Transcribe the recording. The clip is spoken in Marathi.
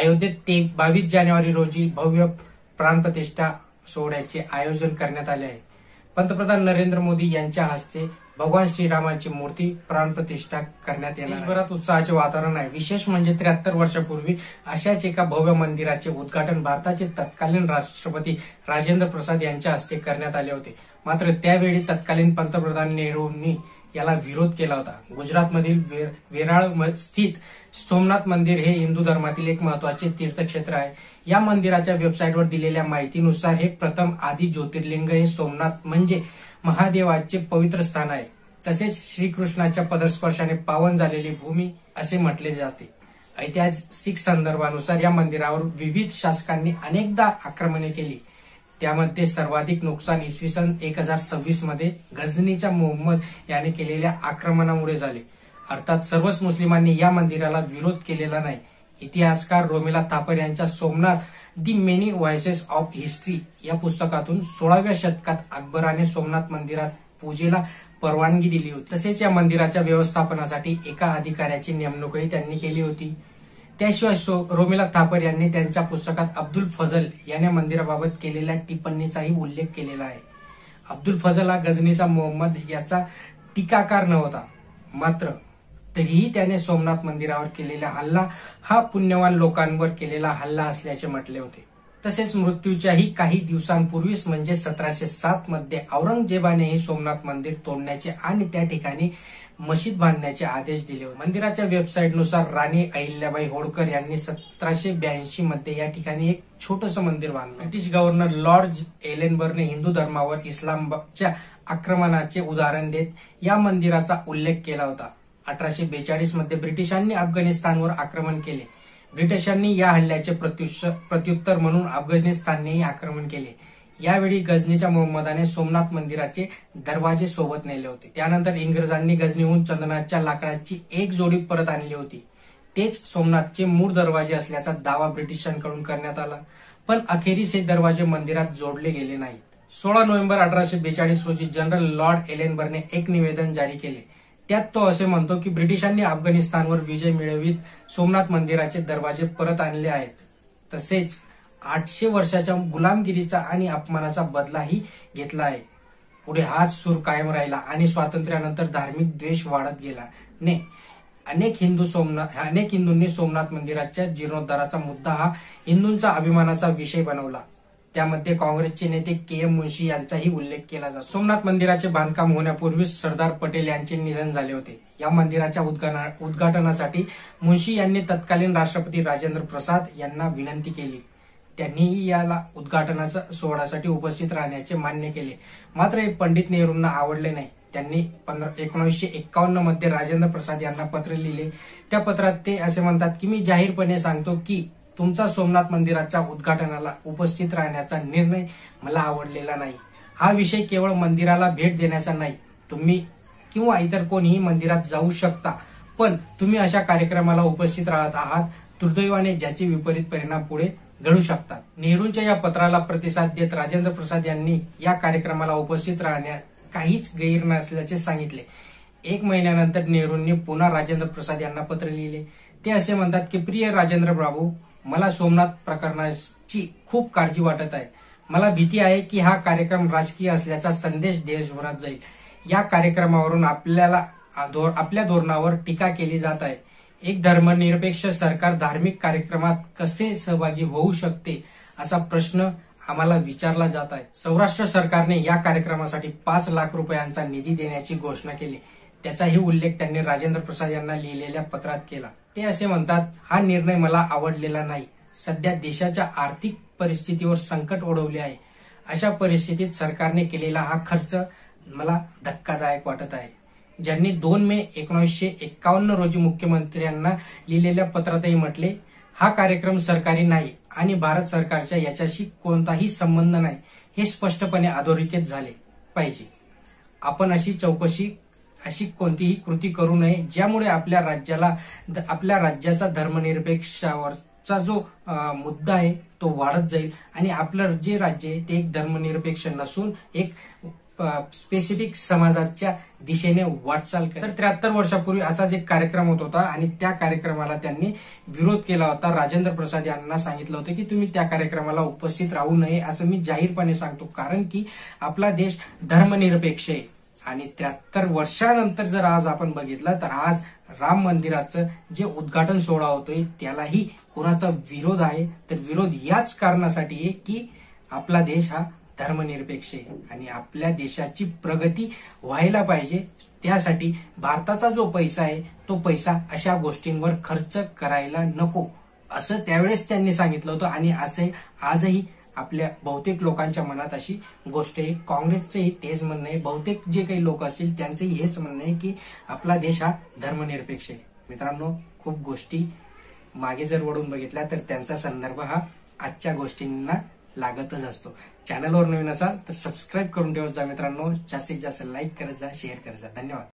अयोध्येत 22 जानेवारी रोजी भव्य प्राणप्रतिष्ठा सोहळ्याचे आयोजन करण्यात आले आहे। पंतप्रधान नरेंद्र मोदी यांच्या हस्ते भगवान श्रीरामाची मूर्ती प्राणप्रतिष्ठा करण्यात येणार आहे। देशभरात उत्साहाचे वातावरण आहे। विशेष म्हणजे 73 वर्षापूर्वी अशाच एका भव्य मंदिराचे उद्घाटन भारताचे तत्कालीन राष्ट्रपती राजेंद्र प्रसाद यांच्या हस्ते करण्यात आले होते। मात्र त्यावेळी तत्कालीन पंतप्रधान नेहरूंनी याला विरोध केला होता। गुजरातमधील वेराळ स्थित सोमनाथ मंदिर हे हिंदू धर्मातील एक महत्त्वाचे तीर्थक्षेत्र आहे। या मंदिराच्या वेबसाईटवर दिलेल्या माहितीनुसार हे प्रथम आदि ज्योतिर्लिंग हे सोमनाथ म्हणजे महादेवाचे पवित्र स्थान आहे। तसेच श्रीकृष्णाच्या पदस्पर्शाने पावन झालेली भूमी असे म्हटले जाते। ऐतिहासिक संदर्भानुसार या मंदिरावर विविध शासकांनी अनेकदा आक्रमणे केली। त्यामध्ये सर्वाधिक नुकसान इसवी सन 1026 मध्ये गझनीच्या मोहम्मद याने केलेल्या आक्रमणामुळे झाले। अर्थात सर्वच मुस्लिमांनी या मंदिराला विरोध केलेला नाही। इतिहासकार रोमिला थापर यांच्या सोमनाथ दी मेनी व्हॉइसेस ऑफ हिस्ट्री या पुस्तकातून 16व्या शतकात अकबराने सोमनाथ मंदिरात पूजेला परवानगी दिली होती। तसेच या मंदिराच्या व्यवस्थापनासाठी एका अधिकाऱ्याची नेमणूकही त्यांनी केली होती। त्याशिवाय रोमिला थापर यांनी त्यांच्या पुस्तकात अब्दुल फजल याने मंदिराबाबत केलेल्या टिप्पणीचाही उल्लेख केलेला आहे। अब्दुल फजल हा गझनीचा मोहम्मद याचा टीकाकार नव्हता, मात्र तरीही त्याने सोमनाथ मंदिरावर केलेला हल्ला हा पुण्यवान लोकांवर केलेला हल्ला असल्याचे म्हटले होते। तसेच मृत्यूच्याही काही दिवसांपूर्वीच म्हणजे 1707 मध्ये औरंगजेबानेही सोमनाथ मंदिर तोडण्याचे आणि त्या ठिकाणी मशीद बांधण्याचे आदेश दिले होते। मंदिराच्या वेबसाईटनुसार राणी अहिल्याबाई होळकर यांनी 1782 मध्ये या ठिकाणी एक छोटंसं मंदिर बांधलं। ब्रिटिश गव्हर्नर लॉर्ड एलेनबर्गने हिंदू धर्मावर इस्लामच्या आक्रमणाचे उदाहरण देत या मंदिराचा उल्लेख केला होता। 1842 मध्ये ब्रिटिशांनी अफगाणिस्तानवर आक्रमण केले। ब्रिटिशांनी या हल्ल्याचे प्रत्युत्तर म्हणून अफगाणिस्ताननेही आक्रमण केले। यावेळी गझनीच्या मोहम्मदाने सोमनाथ मंदिराचे दरवाजे सोबत नेले होते। त्यानंतर इंग्रजांनी गझनीहून चंदनाच्या लाकडाची एक जोडी परत आणली होती। तेच सोमनाथचे मूळ दरवाजे असल्याचा दावा ब्रिटिशांकडून करण्यात आला, पण अखेरीस हे दरवाजे मंदिरात जोडले गेले नाहीत। 16 नोव्हेंबर 1842 रोजी जनरल लॉर्ड एलेनबर्गने एक निवेदन जारी केले। त्यात तो असे म्हणतो की ब्रिटिशांनी अफगाणिस्तानवर विजय मिळवित सोमनाथ मंदिराचे दरवाजे परत आणले आहेत। तसेच 800 वर्षाच्या गुलामगिरीचा आणि अपमानाचा बदलाही घेतला आहे। पुढे हाच सूर कायम राहिला आणि स्वातंत्र्यानंतर धार्मिक द्वेष वाढत गेला। अनेक हिंदूंनी सोमनाथ मंदिराच्या जीर्णोद्धाराचा मुद्दा हा हिंदूंचा अभिमानाचा विषय बनवला। त्यामध्ये काँग्रेसचे नेते के.एम. मुन्शी यांचाही उल्लेख केला जातो। सोमनाथ मंदिराचे बांधकाम होण्यापूर्वीच सरदार पटेल यांचे निधन झाले होते। या मंदिराच्या उद्घाटनासाठी मुन्शी यांनी तत्कालीन राष्ट्रपती राजेंद्र प्रसाद यांना विनंती केली। त्यांनीही याला उद्घाटनाच्या सोहळ्यासाठी उपस्थित राहण्याचे मान्य केले, मात्र हे पंडित नेहरूंना आवडले नाही। त्यांनी 1951 मध्ये राजेंद्र प्रसाद यांना पत्र लिहिले। त्या पत्रात ते असे म्हणतात की मी जाहीरपणे सांगतो की तुमचा सोमनाथ मंदिराच्या उद्घाटनाला उपस्थित राहण्याचा निर्णय मला आवडलेला नाही। हा विषय केवळ मंदिराला भेट देण्याचा नाही। तुम्ही किंवा इतर कोणीही मंदिरात जाऊ शकता, पण तुम्ही अशा कार्यक्रमाला उपस्थित राहत आहात दुर्दैवाने ज्याचे विपरीत परिणाम पुढे घडू शकतात। नेहरूंच्या या पत्राला प्रतिसाद देत राजेंद्र प्रसाद यांनी या कार्यक्रमाला उपस्थित राहण्यात काहीच गैर नसल्याचे सांगितले। 1 महिन्यानंतर नेहरूंनी पुन्हा राजेंद्र प्रसाद यांना पत्र लिहिले। ते असे म्हणतात की प्रिय राजेंद्र बाबू, मला सोमनाथ प्रकरणाची खूप काळजी वाटत आहे। मला भीती आहे की हा कार्यक्रम राजकीय असल्याचा संदेश देशभरात जाईल। या कार्यक्रमावरून आपल्या धोरणावर टीका केली जात आहे। एक धर्मनिरपेक्ष सरकार धार्मिक कार्यक्रमात कसे सहभागी होऊ शकते असा प्रश्न आम्हाला विचारला जात आहे। सौराष्ट्र सरकारने या कार्यक्रमासाठी 5 लाख रुपयांचा निधी देण्याची घोषणा केली। त्याचाही उल्लेख त्यांनी राजेंद्र प्रसाद यांना लिहिलेल्या पत्रात केला। ते असे म्हणतात, हा निर्णय मला आवडलेला नाही। सध्या देशाच्या आर्थिक परिस्थितीवर संकट ओढवले आहे। अशा परिस्थितीत सरकारने केलेला हा खर्च मला धक्कादायक वाटत आहे। ज्यांनी 2 मे 1951 रोजी मुख्यमंत्र्यांना लिहिलेल्या पत्रातही म्हटले, हा कार्यक्रम सरकारी नाही आणि भारत सरकारच्या याच्याशी कोणताही संबंध नाही, हे स्पष्टपणे अधोरेखित झाले पाहिजे। आपण अशी कोणतीही कृती करू नये ज्यामुळे आपल्या राज्याचा धर्मनिरपेक्षावरचा जो मुद्दा आहे तो वाढत जाईल आणि आपलं जे राज्य आहे ते एक धर्मनिरपेक्ष नसून एक स्पेसिफिक समाजाच्या दिशेने वाटचाल करेल। तर 73 वर्षापूर्वी असाच एक कार्यक्रम होत होता आणि त्या कार्यक्रमाला त्यांनी विरोध केला होता। राजेंद्र प्रसाद यांना सांगितलं होतं की तुम्ही त्या कार्यक्रमाला उपस्थित राहू नये, असं मी जाहीरपणे सांगतो, कारण की आपला देश धर्मनिरपेक्ष आहे। आणि 73 वर्षानंतर जर आज आपण बघितलं तर आज राम मंदिराचं जे उद्घाटन सोहळा होतोय त्यालाही कोणाचा विरोध आहे, तर विरोध याच कारणासाठी आहे की आपला देश हा धर्मनिरपेक्ष आहे आणि आपल्या देशाची प्रगती व्हायला पाहिजे। त्यासाठी भारताचा जो पैसा आहे तो पैसा अशा गोष्टींवर खर्च करायला नको, असं त्यावेळेस त्यांनी सांगितलं होतं आणि असे आजही आपल्या बहुतेक लोकांच्या मनात अशी गोष्ट आहे। काँग्रेसचंही तेच म्हणणं आहे, बहुतेक जे काही लोक असतील त्यांचंही हेच म्हणणं आहे की आपला देश हा धर्मनिरपेक्ष आहे। मित्रांनो, खूप गोष्टी मागे जर वळून बघितल्या तर त्यांचा संदर्भ हा आजच्या गोष्टींना लागतच असतो। चॅनलवर नवीन असाल तर सबस्क्राईब करून ठेवत जा मित्रांनो, जास्तीत जास्त लाईक करत जा, शेअर करत जा। धन्यवाद।